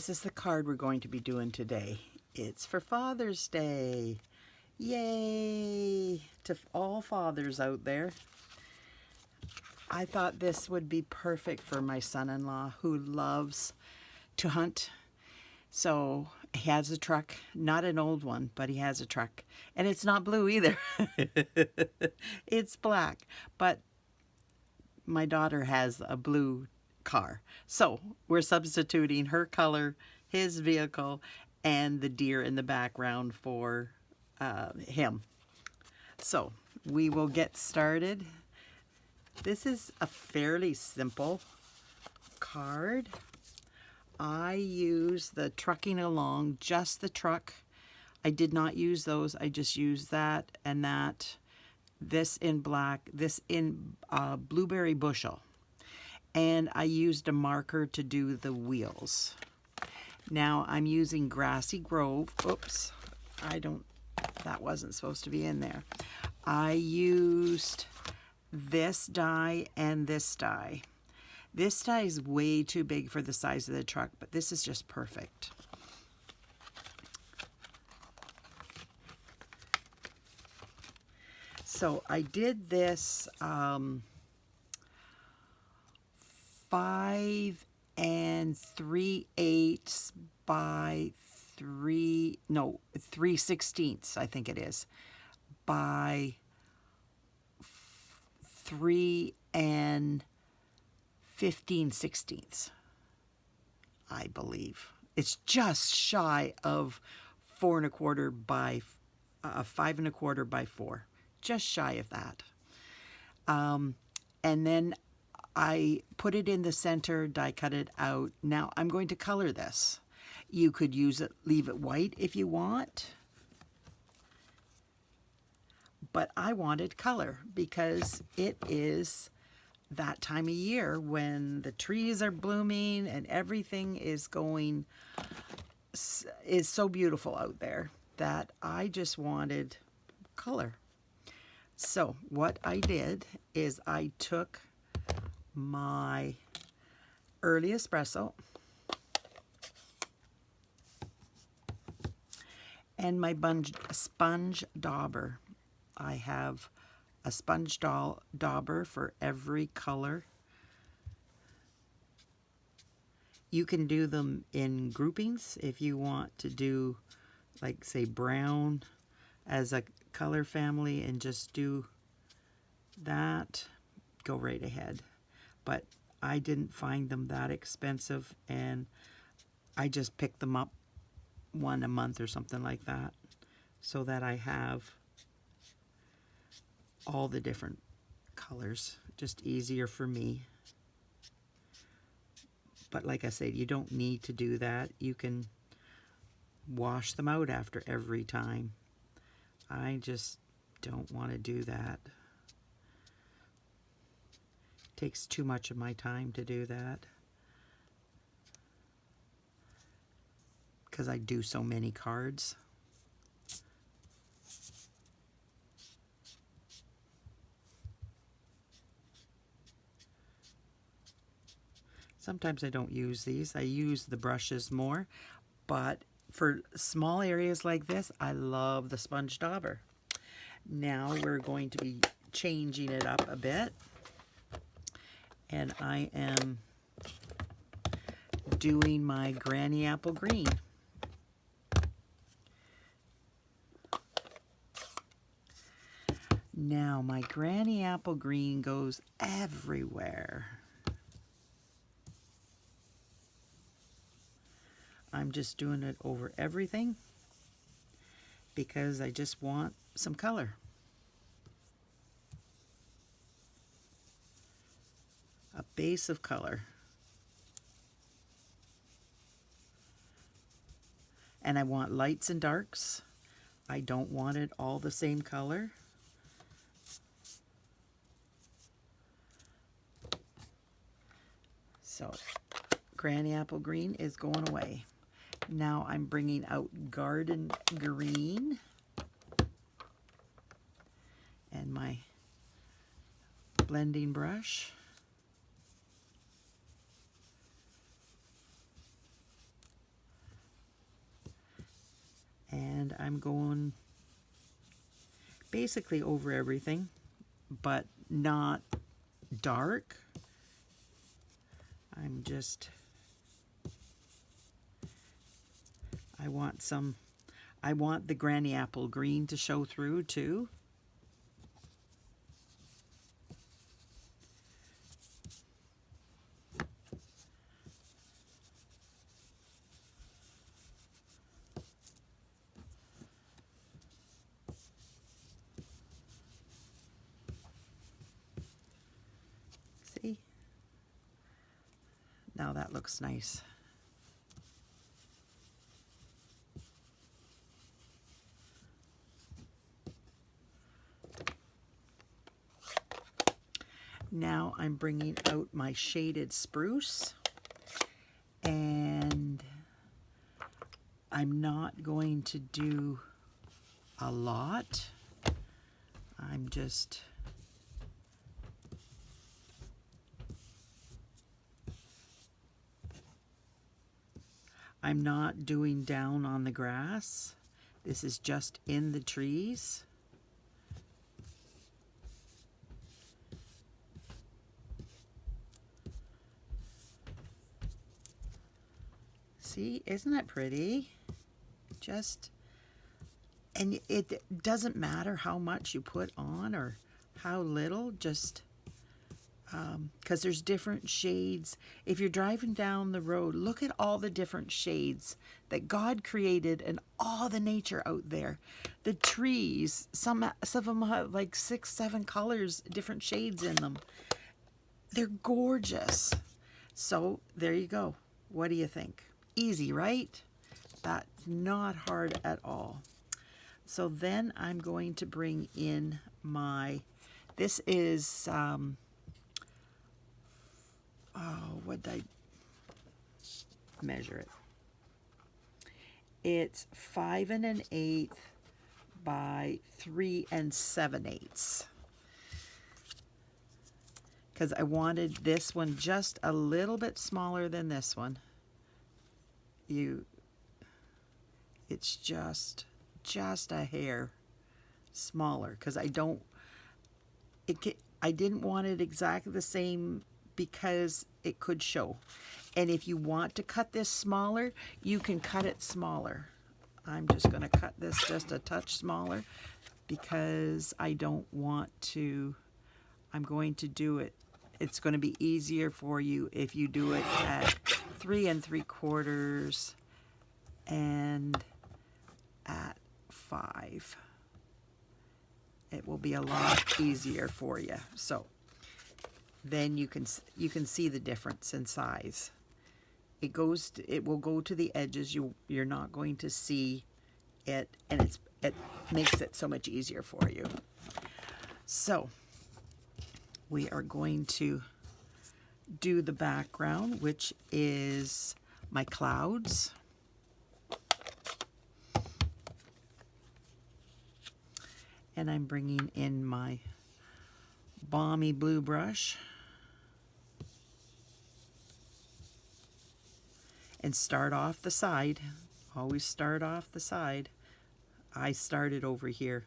This is the card we're going to be doing today. It's for Father's Day. Yay! To all fathers out there. I thought this would be perfect for my son-in-law who loves to hunt. So he has a truck, not an old one, but he has a truck. And it's not blue either. It's black. But my daughter has a blue car. So we're substituting her color, his vehicle, and the deer in the background for him. So we will get started. This is a fairly simple card. I use the trucking along, just the truck. I did not use those. I just used that and that. This in black, this in blueberry bushel. And I used a marker to do the wheels. Now I'm using Grassy Grove. Oops, that wasn't supposed to be in there. I used this die and this die. This die is way too big for the size of the truck, but this is just perfect. So I did this 5 3/8 by 3/16, I think it is, by 3 15/16, I believe. It's just shy of 4 1/4 by 5 1/4 by 4, just shy of that. And then I put it in the center, die cut it out. Now I'm going to color this. You could use it, leave it white if you want. But I wanted color because it is that time of year when the trees are blooming and everything is so beautiful out there that I just wanted color. So what I did is I took my early espresso and my sponge dauber. I have a sponge dauber for every color. You can do them in groupings if you want to do, like, say, brown as a color family and just do that. Go right ahead. But I didn't find them that expensive, and I just picked them up one a month or something like that, so that I have all the different colors. Just easier for me. But like I said, you don't need to do that. You can wash them out after every time. I just don't want to do that. Takes too much of my time to do that because I do so many cards. Sometimes I don't use these. I use the brushes more, but for small areas like this, I love the sponge dauber. Now we're going to be changing it up a bit. And I am doing my Granny Apple Green. Now my Granny Apple Green goes everywhere. I'm just doing it over everything because I just want some color. A base of color. And I want lights and darks. I don't want it all the same color. So Granny Apple Green is going away. Now I'm bringing out Garden Green and my blending brush. And I'm going basically over everything, but not dark. I want the granny apple green to show through too. See? Now that looks nice. Now I'm bringing out my shaded spruce, and I'm not going to do a lot. I'm not doing down on the grass. This is just in the trees. See, isn't that pretty? And it doesn't matter how much you put on or how little, just because there's different shades. If you're driving down the road, look at all the different shades that God created and all the nature out there. The trees, some of them have like 6, 7 colors, different shades in them. They're gorgeous. So there you go. What do you think? Easy, right? That's not hard at all. So then I'm going to bring in this is, what did I measure it? It's 5 1/8 by 3 7/8. Because I wanted this one just a little bit smaller than this one. It's just a hair smaller, because I didn't want it exactly the same because it could show. And if you want to cut this smaller, you can cut it smaller. I'm just going to cut this just a touch smaller because I don't want to. I'm going to do it. It's going to be easier for you if you do it at 3 3/4 and at 5. It will be a lot easier for you. So then you can see the difference in size. It will go to the edges. You're not going to see it, and it makes it so much easier for you. So we are going to do the background, which is my clouds. And I'm bringing in my Balmy Blue brush. And start off the side. Always start off the side. I started over here.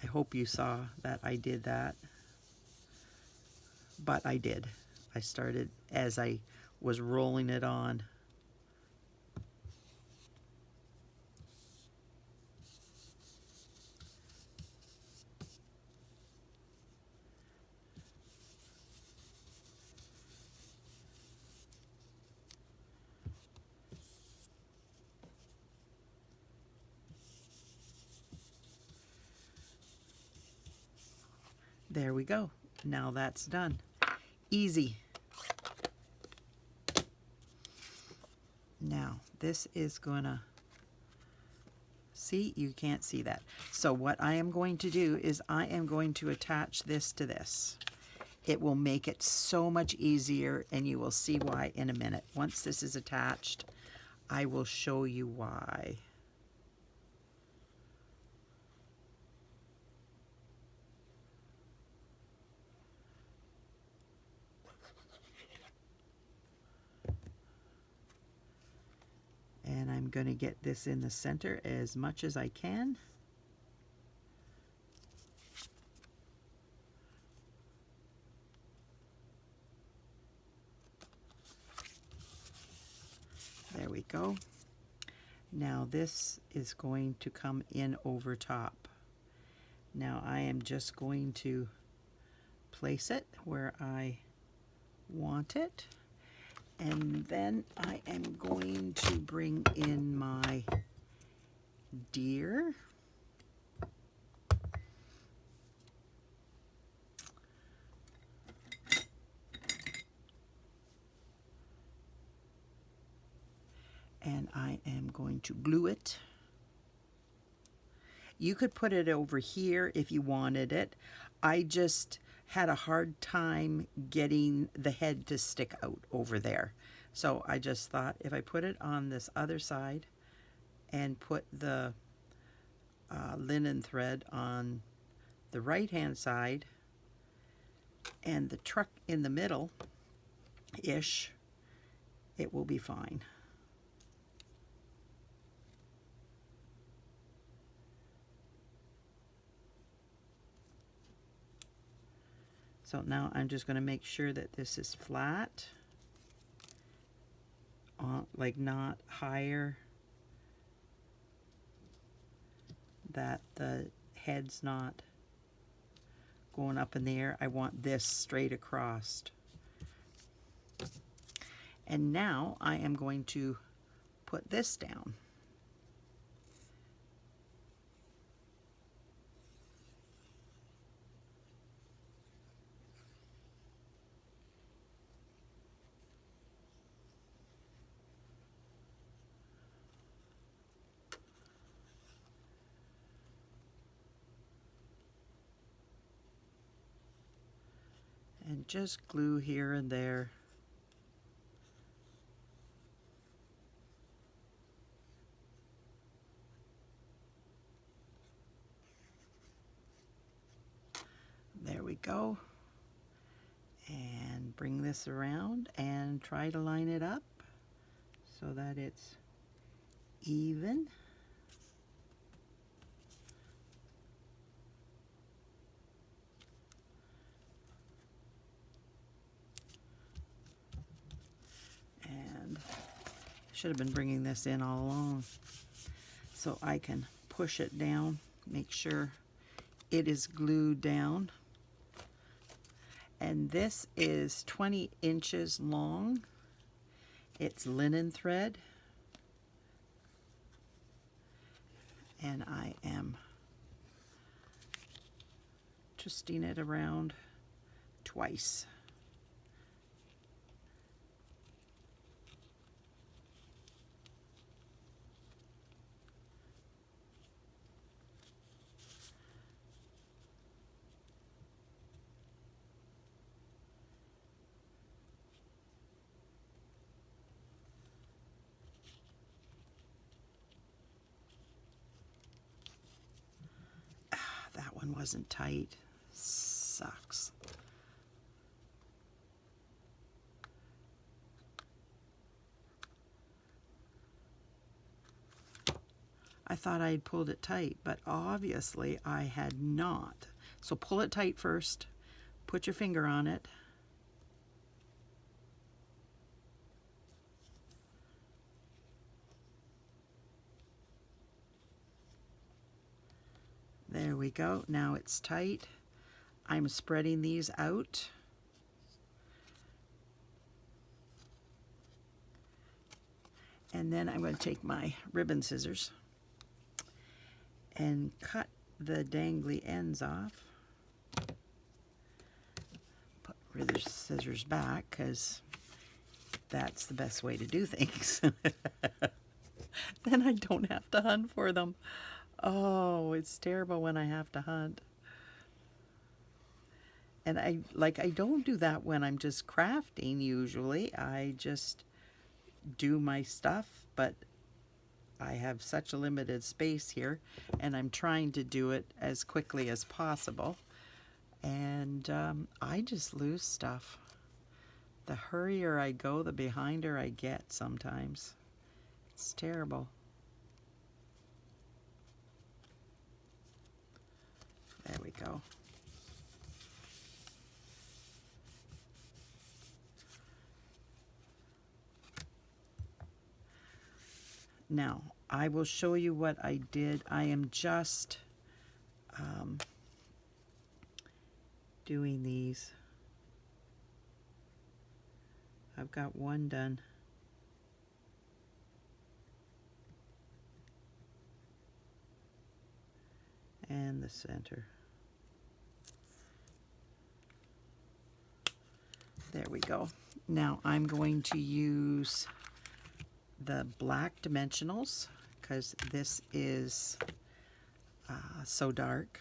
I hope you saw that I did that. But I did. I started as I was rolling it on. There we go. Now that's done. Easy. Now this is gonna, see, you can't see that. So what I am going to do is I am going to attach this to this. It will make it so much easier, and you will see why in a minute. Once this is attached, I will show you why. And I'm going to get this in the center as much as I can. There we go. Now this is going to come in over top. Now I am just going to place it where I want it. And then I am going to bring in my deer. And I am going to glue it. You could put it over here if you wanted it. I just had a hard time getting the head to stick out over there. So I just thought if I put it on this other side and put the linen thread on the right hand side and the truck in the middle-ish, it will be fine. So now I'm just going to make sure that this is flat, like not higher, that the head's not going up in the air. I want this straight across. And now I am going to put this down. And just glue here and there. There we go. And bring this around and try to line it up so that it's even. And should have been bringing this in all along so I can push it down, make sure it is glued down. And this is 20 inches long. It's linen thread. And I am twisting it around twice. That one wasn't tight. Sucks. I thought I had pulled it tight, but obviously I had not. So pull it tight first. Put your finger on it. There we go. Now it's tight. I'm spreading these out. And then I'm going to take my ribbon scissors and cut the dangly ends off. Put ribbon scissors back because that's the best way to do things. Then I don't have to hunt for them. Oh, it's terrible when I have to hunt. And I don't do that when I'm just crafting usually. I just do my stuff, but I have such a limited space here and I'm trying to do it as quickly as possible. And I just lose stuff. The hurrier I go, the behinder I get sometimes. It's terrible. go. Now, I will show you what I did. I am just doing these. I've got one done. And the center. There we go. Now I'm going to use the black dimensionals because this is so dark.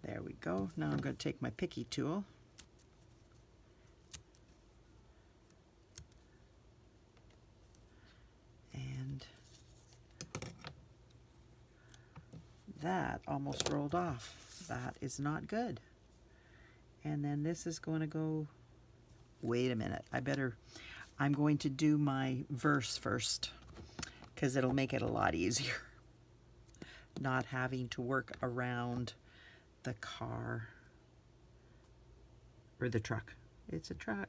There we go. Now I'm going to take my picky tool and that almost rolled off. That is not good. And then this is going to go, wait a minute, I'm going to do my verse first because it'll make it a lot easier. Not having to work around the car or the truck. It's a truck.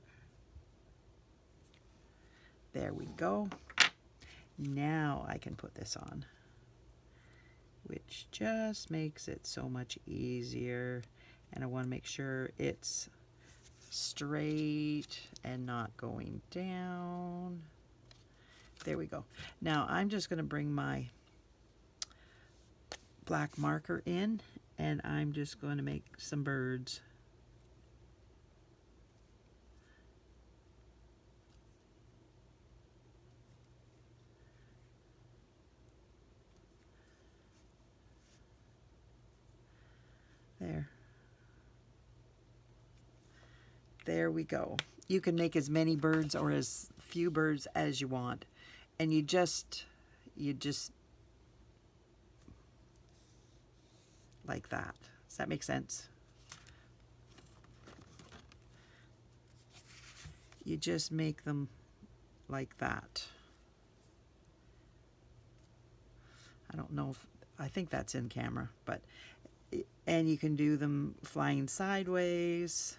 There we go. Now I can put this on, which just makes it so much easier. And I want to make sure it's straight and not going down. There we go. Now I'm just going to bring my black marker in and I'm just going to make some birds. There. There we go. You can make as many birds or as few birds as you want. And you just like that. Does that make sense? You just make them like that. I don't know if, I think that's in camera, but, and you can do them flying sideways,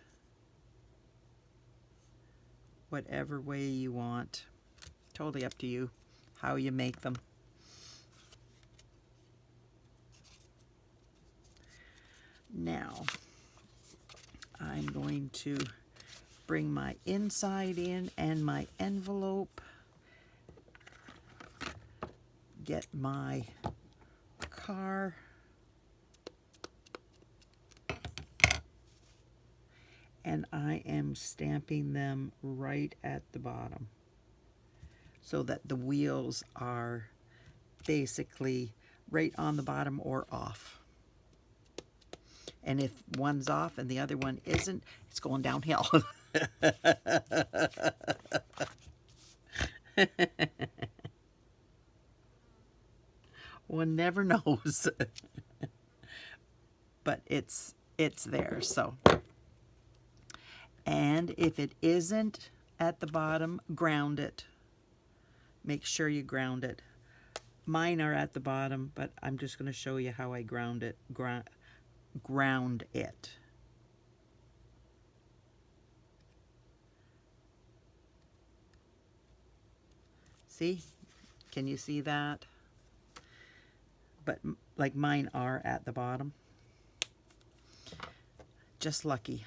whatever way you want. Totally up to you how you make them. Now, I'm going to bring my inside in and my envelope, get my car, and I am stamping them right at the bottom so that the wheels are basically right on the bottom or off. And if one's off and the other one isn't, it's going downhill. One never knows. But it's there, so. And if it isn't at the bottom, ground it. Make sure you ground it. Mine are at the bottom, but I'm just going to show you how I ground it. Ground it. See? Can you see that? But like mine are at the bottom. Just lucky.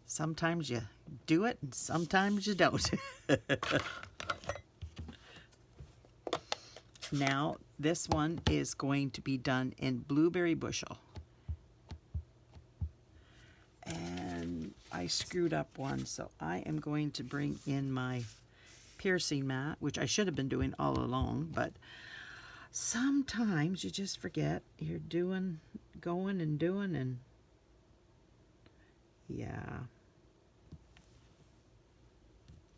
Sometimes you do it and sometimes you don't. Now, this one is going to be done in Blueberry Bushel. And I screwed up one, so I am going to bring in my piercing mat, which I should have been doing all along, but sometimes you just forget. You're going and doing, and yeah.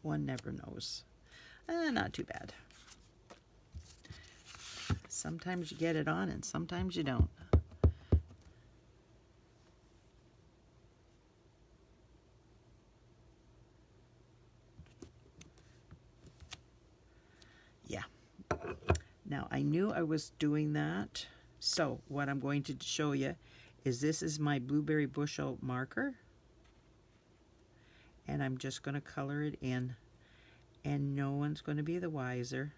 One never knows. Not too bad. Sometimes you get it on and sometimes you don't. Yeah. Now I knew I was doing that. So what I'm going to show you is this is my Blueberry Bushel marker. And I'm just going to color it in. And no one's going to be the wiser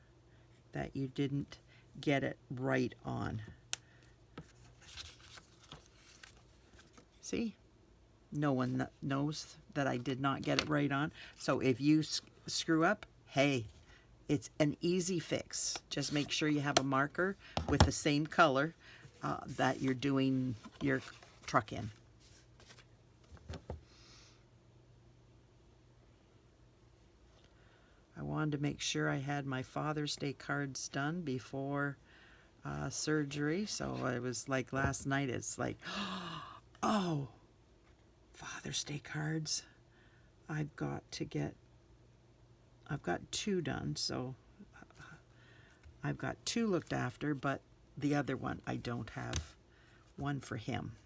that you didn't get it right on. See? No one knows that I did not get it right on. So if you screw up, hey, it's an easy fix. Just make sure you have a marker with the same color that you're doing your truck in. I wanted to make sure I had my Father's Day cards done before surgery. So it was like last night, it's like, oh, Father's Day cards. I've got 2 done, so I've got 2 looked after, but the other one I don't have one for him.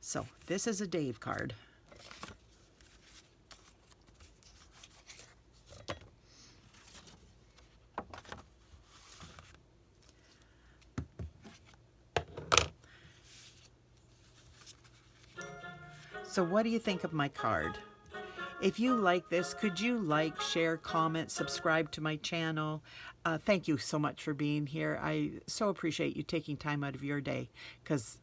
So this is a Dave card. So what do you think of my card? If you like this, could you like, share, comment, subscribe to my channel? Thank you so much for being here. I so appreciate you taking time out of your day because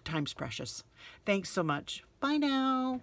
time's precious. Thanks so much. Bye now.